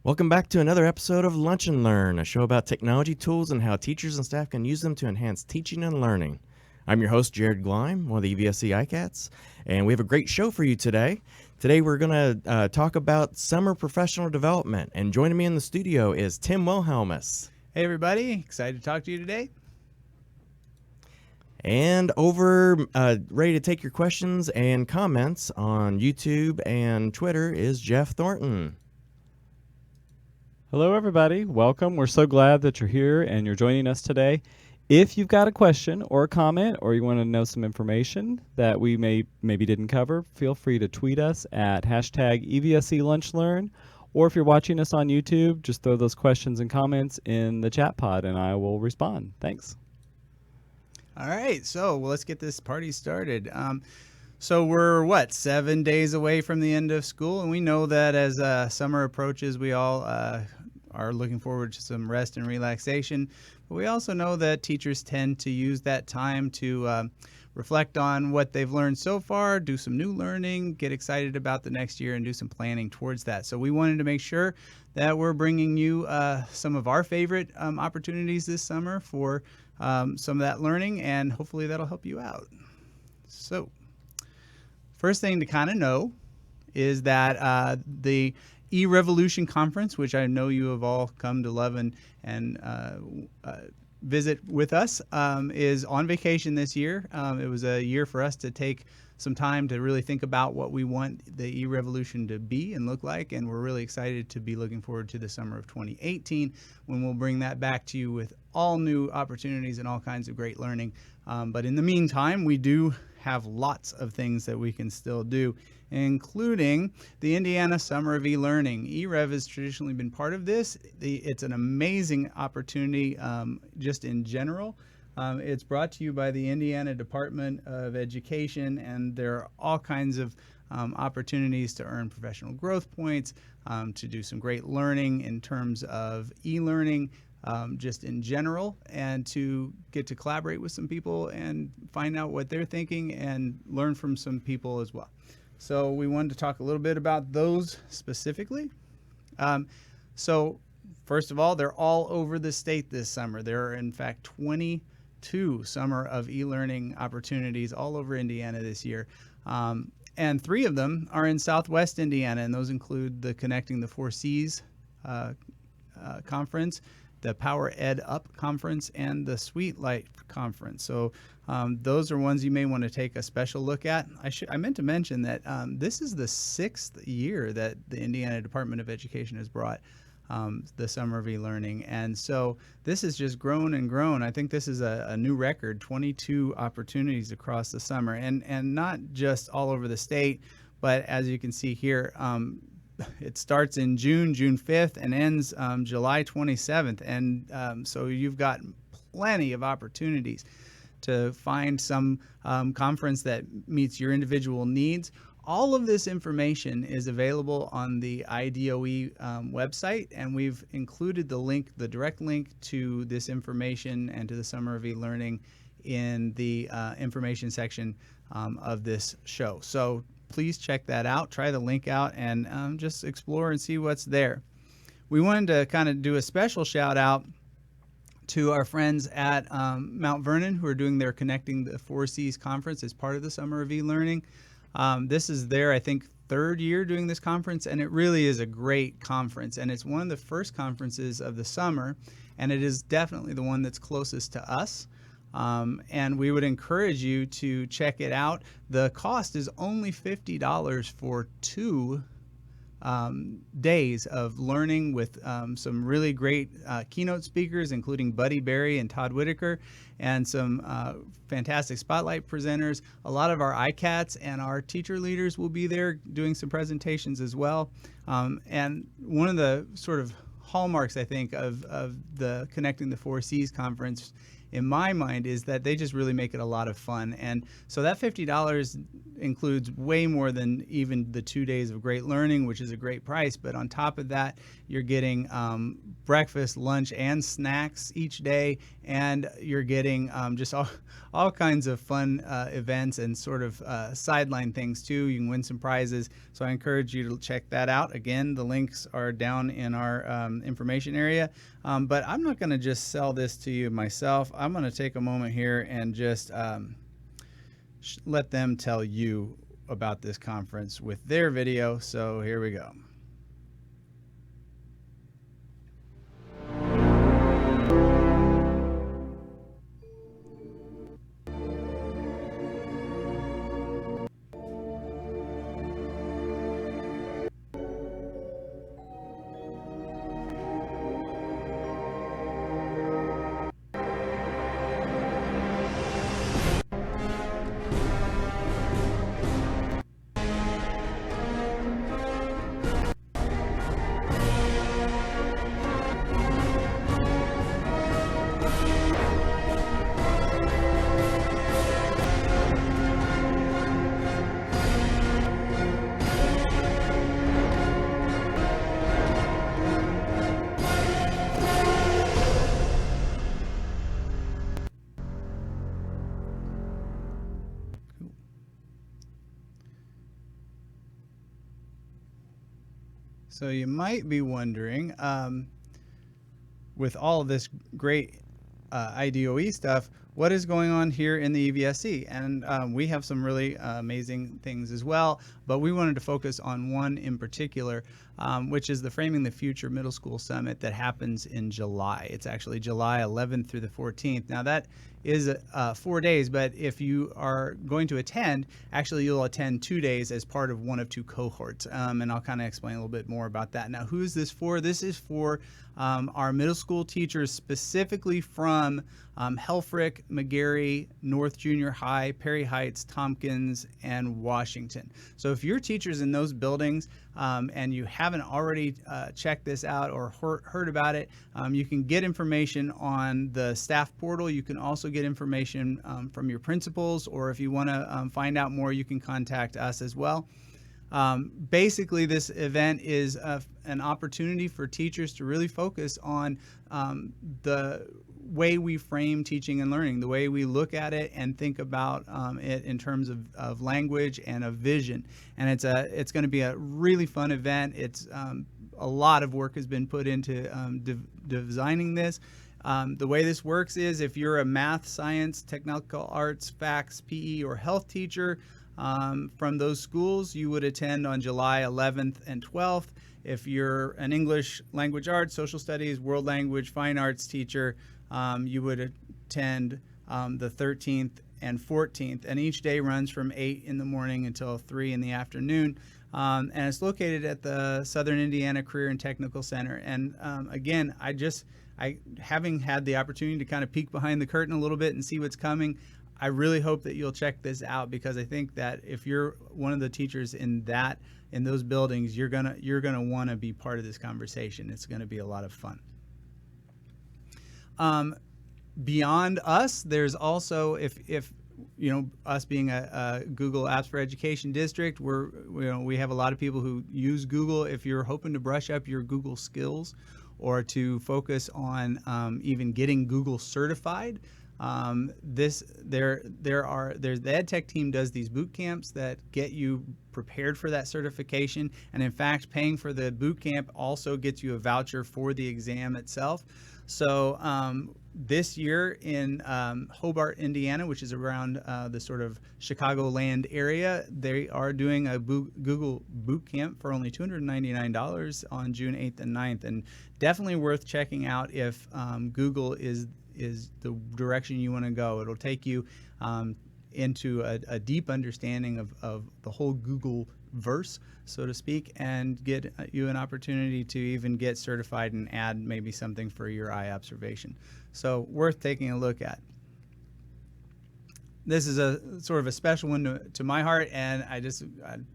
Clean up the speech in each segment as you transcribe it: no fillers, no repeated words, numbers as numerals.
Welcome back to another episode of Lunch and Learn, a show about technology tools and how teachers and staff can use them to enhance teaching and learning. I'm your host, Jerrad Gleim, one of the EVSC ICATS, and we have a great show for you today. Today we're going to talk about summer professional development, and joining me in the studio is Tim Wilhelmus. Hey everybody, excited to talk to you today. And over, ready to take your questions and comments on YouTube and Twitter is Jeff Thornton. Hello, everybody. Welcome. We're so glad that you're here and you're joining us today. If you've got a question or a comment or you want to know some information that we maybe didn't cover, feel free to tweet us at hashtag EVSC Lunch Learn. Or if you're watching us on YouTube, just throw those questions and comments in the chat pod and I will respond. Thanks. All right, so let's get this party started. So we're, 7 days away from the end of school, and we know that as summer approaches, we all are looking forward to some rest and relaxation. But we also know that teachers tend to use that time to reflect on what they've learned so far, do some new learning, get excited about the next year, and do some planning towards that. So we wanted to make sure that we're bringing you some of our favorite opportunities this summer for some of that learning, and hopefully that'll help you out. So first thing to kind of know is that the E-Revolution Conference, which I know you have all come to love and visit with us, is on vacation this year. It was a year for us to take some time to really think about what we want the E-Revolution to be and look like, and we're really excited to be looking forward to the summer of 2018 when we'll bring that back to you with all new opportunities and all kinds of great learning. But in the meantime, we do have lots of things that we can still do, including the Indiana Summer of E-Learning. E-Rev has traditionally been part of this. It's an amazing opportunity just in general. It's brought to you by the Indiana Department of Education, and there are all kinds of opportunities to earn professional growth points, to do some great learning in terms of e-learning, just in general, and to get to collaborate with some people and find out what they're thinking and learn from some people as well. So we wanted to talk a little bit about those specifically. So first of all, they're all over the state this summer. There are in fact 22 Summer of E-Learning opportunities all over Indiana this year. And 3 of them are in Southwest Indiana, and those include the Connecting the 4 Cs conference, the Power Ed Up conference, and the Sweet Light conference. So those are ones you may want to take a special look at. I meant to mention that this is the 6th year that the Indiana Department of Education has brought the Summer of E-Learning, and so this has just grown and grown. I think this is a new record, 22 opportunities across the summer, and not just all over the state, but as you can see here, it starts in June 5th, and ends July 27th. And so you've got plenty of opportunities to find some conference that meets your individual needs. All of this information is available on the IDOE website, and we've included the direct link to this information and to the Summer of E-Learning in the information section of this show. So please check that out, try the link out, and just explore and see what's there. We wanted to kind of do a special shout out to our friends at Mount Vernon who are doing their Connecting the 4 Cs conference as part of the Summer of E-Learning. This is their, I think, 3rd year doing this conference, and it really is a great conference, and it's one of the first conferences of the summer, and it is definitely the one that's closest to us. And we would encourage you to check it out. The cost is only $50 for 2 days of learning with some really great keynote speakers, including Buddy Berry and Todd Whitaker, and some fantastic spotlight presenters. A lot of our ICATS and our teacher leaders will be there doing some presentations as well. And one of the sort of hallmarks, I think, of the Connecting the 4 Cs conference in my mind is that they just really make it a lot of fun. And so that $50 includes way more than even the 2 days of great learning, which is a great price. But on top of that, you're getting breakfast, lunch, and snacks each day, and you're getting just all kinds of fun events and sort of sideline things too. You can win some prizes. So I encourage you to check that out. Again, the links are down in our information area. But I'm not going to just sell this to you myself. I'm going to take a moment here and just let them tell you about this conference with their video. So here we go. So you might be wondering, with all of this great IDOE stuff, what is going on here in the EVSC? And we have some really amazing things as well, but we wanted to focus on one in particular, which is the Framing the Future Middle School Summit that happens in July. It's actually July 11th through the 14th. Now that is 4 days, but if you are going to attend, actually you'll attend 2 days as part of one of 2 cohorts. And I'll kind of explain a little bit more about that. Now, who is this for? This is for our middle school teachers, specifically from Helfrich, McGarry, North Junior High, Perry Heights, Tompkins, and Washington. So if you're teachers in those buildings and you haven't already checked this out or heard about it, you can get information on the staff portal. You can also get information from your principals, or if you want to find out more, you can contact us as well. Basically, this event is an opportunity for teachers to really focus on the way we frame teaching and learning, the way we look at it and think about it in terms of language and of vision. And it's going to be a really fun event. It's a lot of work has been put into designing this. The way this works is if you're a math, science, technical arts, FACS, PE, or health teacher from those schools, you would attend on July 11th and 12th. If you're an English language arts, social studies, world language, fine arts teacher, you would attend the 13th and 14th. And each day runs from 8 in the morning until 3 in the afternoon. And it's located at the Southern Indiana Career and Technical Center. And again, having had the opportunity to kind of peek behind the curtain a little bit and see what's coming, I really hope that you'll check this out, because I think that if you're one of the teachers in those buildings, you're gonna want to be part of this conversation. It's going to be a lot of fun. Beyond us, there's also, if you know, us being a Google Apps for Education district, we have a lot of people who use Google. If you're hoping to brush up your Google skills or to focus on even getting Google certified, the ed tech team does these boot camps that get you prepared for that certification, and in fact paying for the boot camp also gets you a voucher for the exam itself. So this year in Hobart, Indiana, which is around the sort of Chicagoland area, they are doing a Google boot camp for only $299 on June 8th and 9th, and definitely worth checking out if Google is the direction you want to go. It'll take you into a deep understanding of the whole Google verse, so to speak, and get you an opportunity to even get certified and add maybe something for your eye observation. So worth taking a look at. this is a sort of a special one to my heart, and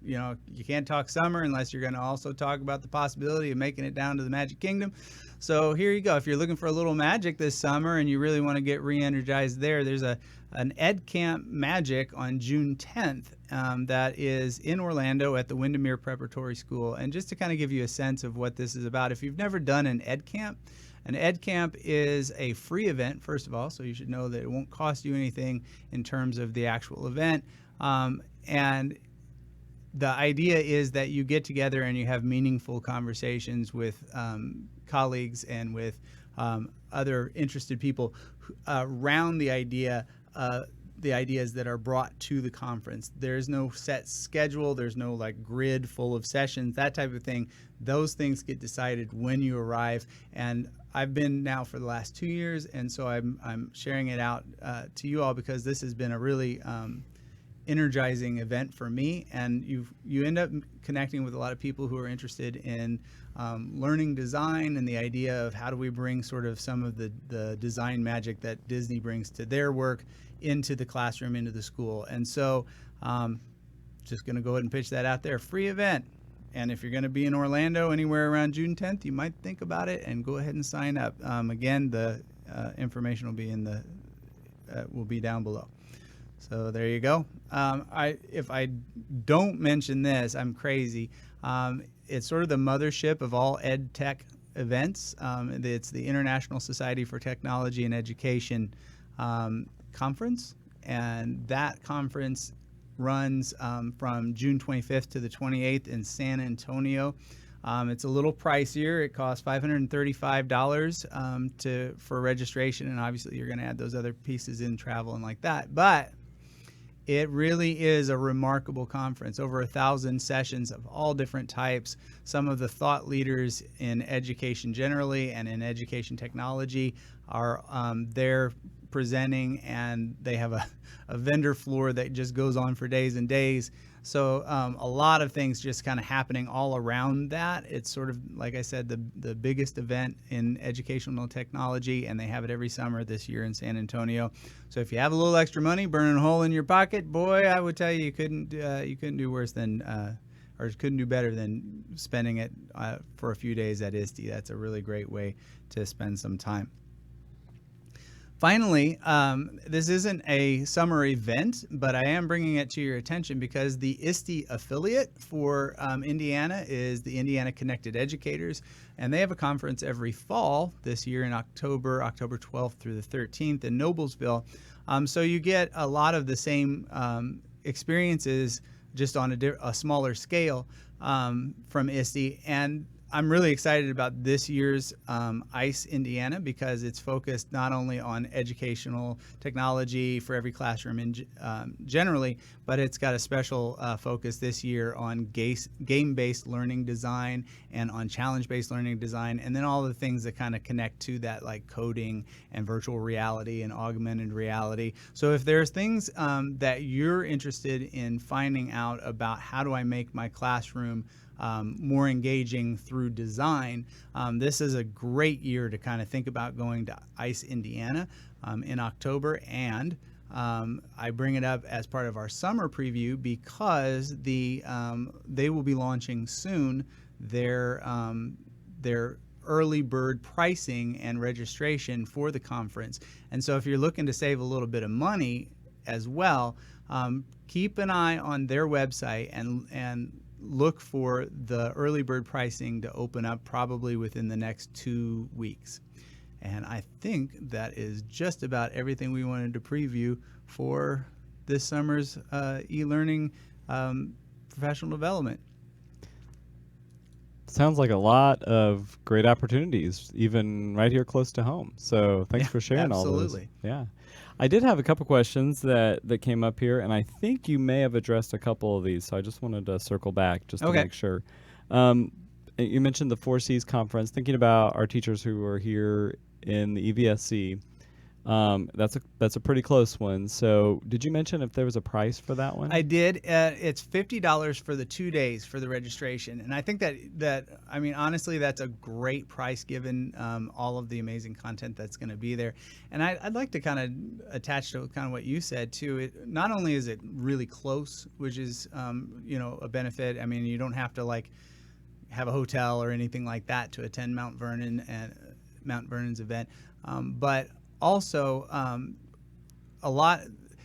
you can't talk summer unless you're going to also talk about the possibility of making it down to the Magic Kingdom. So here you go. If you're looking for a little magic this summer and you really want to get re-energized there's an Ed Camp Magic on June 10th that is in Orlando at the Windermere Preparatory School. And just to kind of give you a sense of what this is about, if you've never done an Ed Camp is a free event, first of all, so you should know that it won't cost you anything in terms of the actual event. And the idea is that you get together and you have meaningful conversations with colleagues and with other interested people around the ideas that are brought to the conference. There's no set schedule. There's no like grid full of sessions, that type of thing. Those things get decided when you arrive. And I've been now for the last 2 years, and so I'm sharing it out to you all because this has been a really energizing event for me. And you end up connecting with a lot of people who are interested in learning design and the idea of how do we bring sort of some of the design magic that Disney brings to their work into the classroom, into the school. And so just going to go ahead and pitch that out there. Free event. And if you're going to be in Orlando anywhere around June 10th, you might think about it and go ahead and sign up. Again, the information will be will be down below. So there you go. If I don't mention this, I'm crazy. It's sort of the mothership of all ed tech events. It's the International Society for Technology and Education conference, and that conference runs from June 25th to the 28th in San Antonio. It's a little pricier. It costs $535 for registration, and obviously you're going to add those other pieces in travel and like that. But it really is a remarkable conference. Over 1,000 sessions of all different types. Some of the thought leaders in education generally and in education technology are there presenting, and they have a vendor floor that just goes on for days and days. So a lot of things just kind of happening all around that. It's sort of, like I said, the biggest event in educational technology, and they have it every summer this year in San Antonio. So if you have a little extra money burning a hole in your pocket, boy, I would tell you you couldn't do worse than or couldn't do better than spending it for a few days at ISTE. That's a really great way to spend some time. Finally, this isn't a summer event, but I am bringing it to your attention because the ISTE affiliate for Indiana is the Indiana Connected Educators, and they have a conference every fall this year in October 12th through the 13th in Noblesville. So you get a lot of the same experiences just on a smaller scale from ISTE. And I'm really excited about this year's ICE Indiana because it's focused not only on educational technology for every classroom generally, but it's got a special focus this year on game-based learning design and on challenge-based learning design, and then all the things that kind of connect to that, like coding and virtual reality and augmented reality. So if there's things that you're interested in finding out about how do I make my classroom more engaging through design, this is a great year to kind of think about going to ICE Indiana in October. And I bring it up as part of our summer preview because they will be launching soon their early bird pricing and registration for the conference. And so if you're looking to save a little bit of money as well, keep an eye on their website and look for the early bird pricing to open up probably within the next 2 weeks. And I think that is just about everything we wanted to preview for this summer's e-learning professional development. Sounds like a lot of great opportunities, even right here close to home. So thanks for sharing all those. Absolutely. Yeah. I did have a couple questions that came up here, and I think you may have addressed a couple of these, so I just wanted to circle back just to make sure. You mentioned the 4Cs conference. Thinking about our teachers who are here in the EVSC, That's a pretty close one. So, did you mention if there was a price for that one? I did. It's $50 for the 2 days for the registration, and I think that I mean honestly, that's a great price given all of the amazing content that's going to be there. And I'd like to kind of attach to kind of what you said too. It not only is it really close, which is a benefit. I mean, you don't have to like have a hotel or anything like that to attend Mount Vernon's event, but also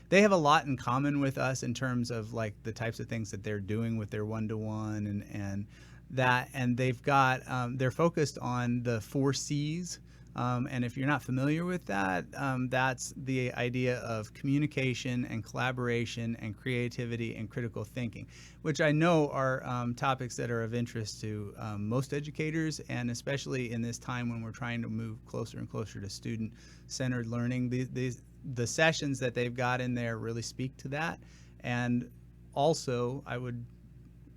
they have a lot in common with us in terms of like the types of things that they're doing with their one-to-one and they've got they're focused on the 4 C's. And if you're not familiar with that, that's the idea of communication and collaboration and creativity and critical thinking, which I know are topics that are of interest to most educators, and especially in this time when we're trying to move closer and closer to student-centered learning. The sessions that they've got in there really speak to that. And also, I would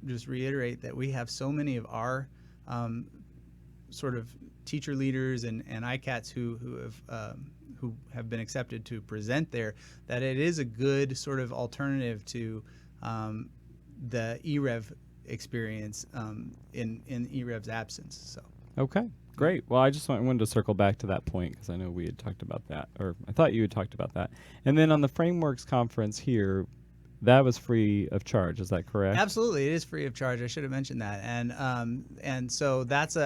just reiterate that we have so many of our sort of teacher leaders and ICATS who have been accepted to present there, that it is a good sort of alternative to the EREV experience in EREV's absence. So. Okay, great. Well, I just wanted to circle back to that point because I know we had talked about that, or I thought you had talked about that. And then on the Frameworks conference here, that was free of charge. Is that correct? Absolutely, it is free of charge. I should have mentioned that. And so that's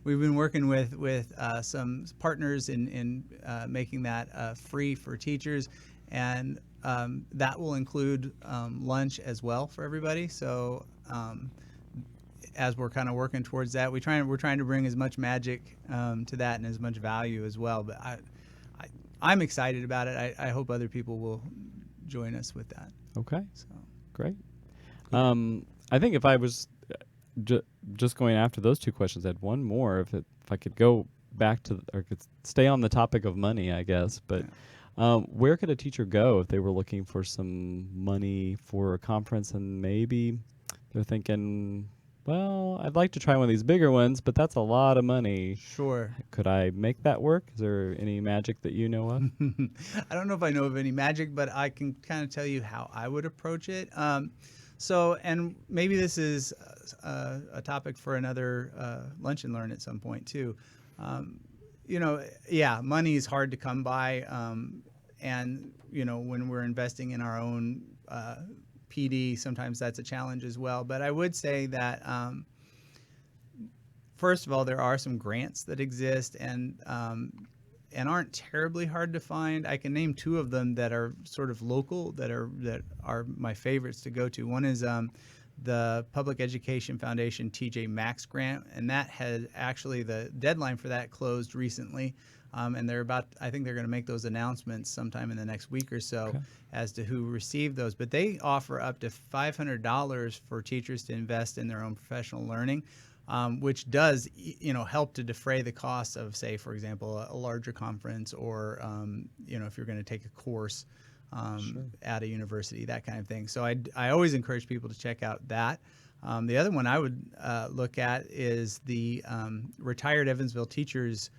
we've been working with some partners in making that free for teachers, and that will include lunch as well for everybody. So as we're kind of working towards that, we're trying to bring as much magic to that and as much value as well. But I'm excited about it. I hope other people will join us with that. Okay, So great. I think if I was just going after those 2 questions, I had one more. If I could go back to or could stay on the topic of money, I guess. But where could a teacher go if they were looking for some money for a conference and maybe they're thinking, well, I'd like to try one of these bigger ones, but that's a lot of money. Sure. Could I make that work? Is there any magic that you know of? I don't know if I know of any magic, but I can kind of tell you how I would approach it. So, and maybe this is a topic for another lunch and learn at some point too. Money is hard to come by, and when we're investing in our own PD, sometimes that's a challenge as well. But I would say that first of all, there are some grants that exist and aren't terribly hard to find. I can name 2 of them that are sort of local that are my favorites to go to. One is the Public Education Foundation TJ Maxx grant, and that has actually the deadline for that closed recently. And I think they're going to make those announcements sometime in the next week or so as to who received those. But they offer up to $500 for teachers to invest in their own professional learning, which does, help to defray the costs of, say, for example, a larger conference or, if you're going to take a course at a university, that kind of thing. So I always encourage people to check out that. The other one I would look at is the Retired Evansville Teachers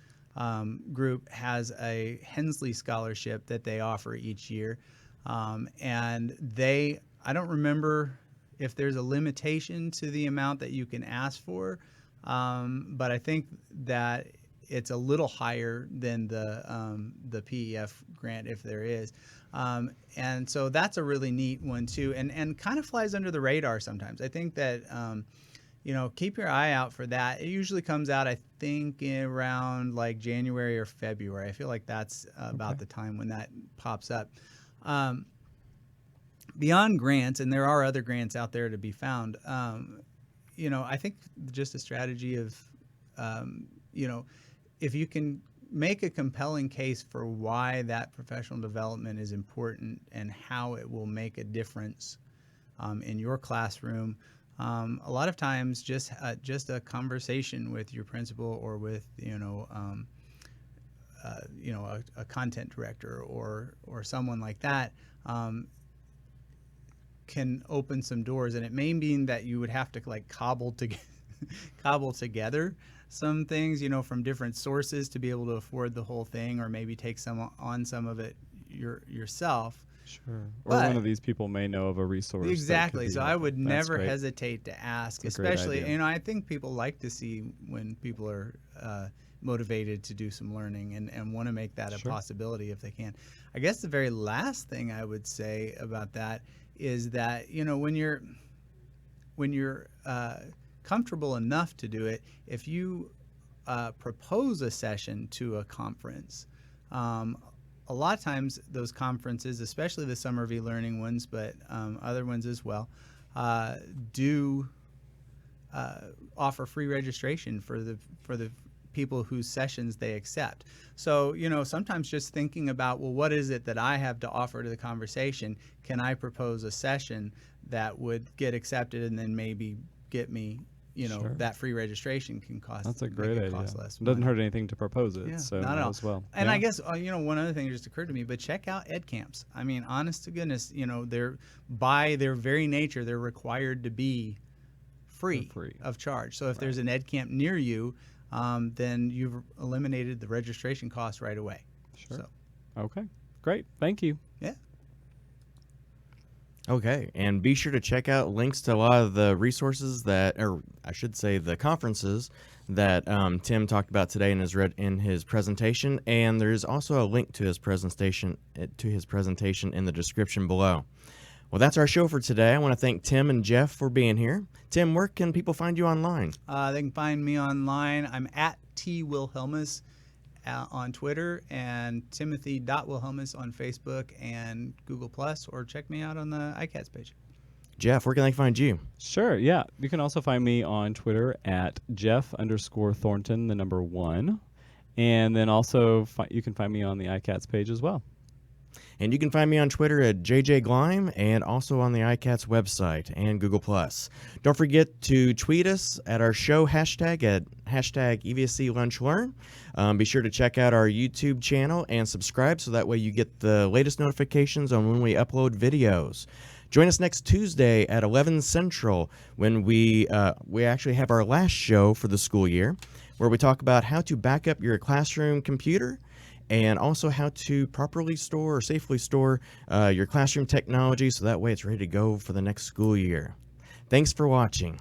group has a Hensley Scholarship that they offer each year. And I don't remember if there's a limitation to the amount that you can ask for, but I think that it's a little higher than the PEF grant if there is. And so that's a really neat one too, and kind of flies under the radar sometimes. I think that keep your eye out for that. It usually comes out, I think, around like January or February. I feel like that's about the time when that pops up. Beyond grants, and there are other grants out there to be found, I think just a strategy of, if you can make a compelling case for why that professional development is important and how it will make a difference in your classroom. A lot of times, just a conversation with your principal or with a content director or someone like that can open some doors, and it may mean that you would have to like cobble together some things, from different sources to be able to afford the whole thing, or maybe take some of it yourself. Sure. Or But- one of these people may know of a resource. that could Exactly. be So I helpful. would That's never great. hesitate to ask, That's a great especially, idea. I think people like to see when people are motivated to do some learning and want to make that a Sure. possibility if they can. I guess the very last thing I would say about that is that, when you're comfortable enough to do it, if you propose a session to a conference, a lot of times those conferences, especially the summer of e-learning ones, but other ones as well, do offer free registration for the people whose sessions they accept. So, sometimes just thinking about, well, what is it that I have to offer to the conversation? Can I propose a session that would get accepted and then maybe get me, Sure. that free registration can cost. That's a make great it idea. Cost less It doesn't money. hurt anything to propose it. Yeah, so not at all. as well. And Yeah. I guess one other thing just occurred to me, but check out ed camps. I mean, honest to goodness, they're, by their very nature, they're required to be free, They're free. of charge. So if there's an ed camp near you, then you've eliminated the registration cost right away. Sure. So, Okay. Great. Thank you. yeah. Okay, and be sure to check out links to a lot of the resources or I should say the conferences that Tim talked about today in his presentation, and there's also a link to his presentation in the description below. Well, that's our show for today. I want to thank Tim and Jeff for being here. Tim, where can people find you online? They can find me online. I'm at Wilhelmus on Twitter, and Timothy.Wilhelmus on Facebook and Google+, or check me out on the ICATS page. Jeff, where can they find you? Sure. Yeah. You can also find me on Twitter at Jeff_Thornton, the number 1. And then also you can find me on the ICATS page as well. And you can find me on Twitter at JJ Gleim, and also on the ICATS website and Google+. Don't forget to tweet us at our show hashtag at #EVSC Lunch Learn. Be sure to check out our YouTube channel and subscribe so that way you get the latest notifications on when we upload videos. Join us next Tuesday at 11 Central when we actually have our last show for the school year, where we talk about how to back up your classroom computer and also how to properly store or safely store your classroom technology so that way it's ready to go for the next school year. Thanks for watching.